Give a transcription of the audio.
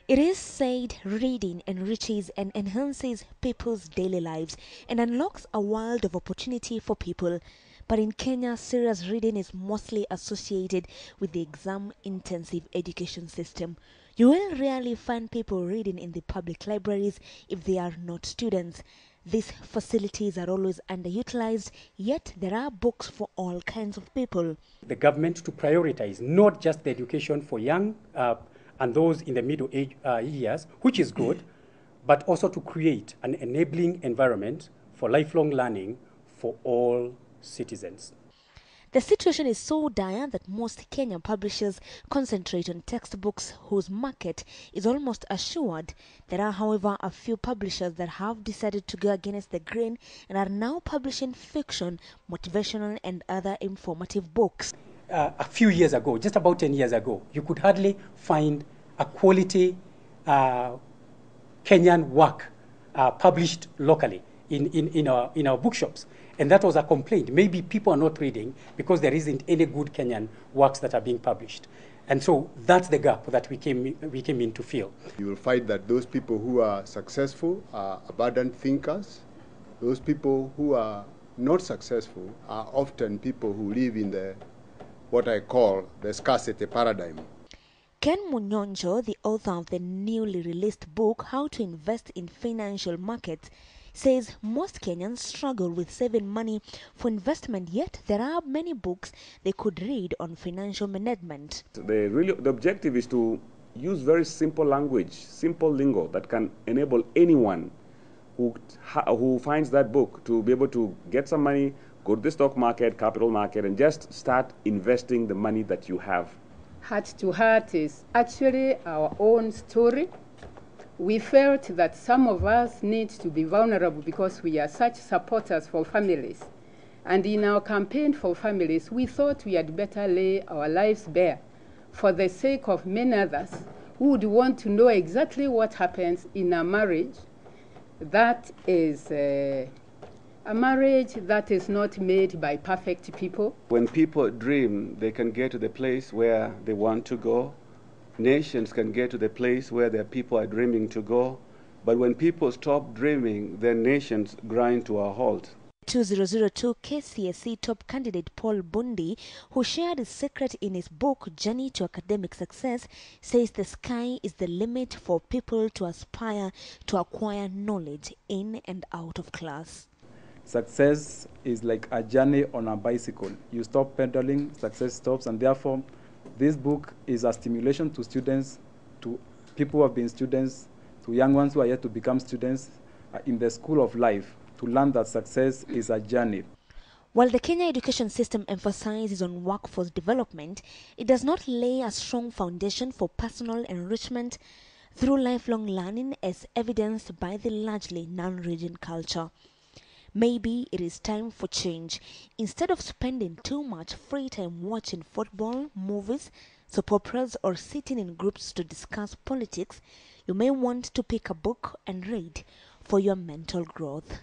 It is said reading enriches and enhances people's daily lives and unlocks a world of opportunity for people. But in Kenya, serious reading is mostly associated with the exam-intensive education system. You will rarely find people reading in the public libraries if they are not students. These facilities are always underutilized, yet there are books for all kinds of people. The government to prioritize not just the education for young and those in the middle age years, which is good, but also to create an enabling environment for lifelong learning for all citizens. The situation is so dire that most Kenyan publishers concentrate on textbooks whose market is almost assured. There are, however, a few publishers that have decided to go against the grain and are now publishing fiction, motivational and other informative books. A few years ago, just about 10 years ago, you could hardly find a quality Kenyan work published locally in our bookshops. And that was a complaint. Maybe people are not reading because there isn't any good Kenyan works that are being published. And so that's the gap that we came in to fill. You will find that those people who are successful are abundant thinkers. Those people who are not successful are often people who live in what I call the scarcity paradigm. Ken Munyonjo, the author of the newly released book, How to Invest in Financial Markets, says most Kenyans struggle with saving money for investment, yet there are many books they could read on financial management. The objective is to use very simple language, simple lingo that can enable anyone who finds that book to be able to get some money, go to the stock market, capital market, and just start investing the money that you have. Heart to Heart is actually our own story. We felt that some of us need to be vulnerable because we are such supporters for families. And in our campaign for families, we thought we had better lay our lives bare for the sake of many others who would want to know exactly what happens in a marriage that is a marriage that is not made by perfect people. When people dream, they can get to the place where they want to go. Nations can get to the place where their people are dreaming to go. But when people stop dreaming, then nations grind to a halt. 2002 KCSE top candidate Paul Bundi, who shared his secret in his book Journey to Academic Success, says the sky is the limit for people to aspire to acquire knowledge in and out of class. Success is like a journey on a bicycle. You stop pedaling, success stops, and therefore this book is a stimulation to students, to people who have been students, to young ones who are yet to become students in the school of life, to learn that success is a journey. While the Kenya education system emphasizes on workforce development, it does not lay a strong foundation for personal enrichment through lifelong learning, as evidenced by the largely non-reading culture. Maybe it is time for change. Instead of spending too much free time watching football, movies, soap operas, or sitting in groups to discuss politics, you may want to pick a book and read for your mental growth.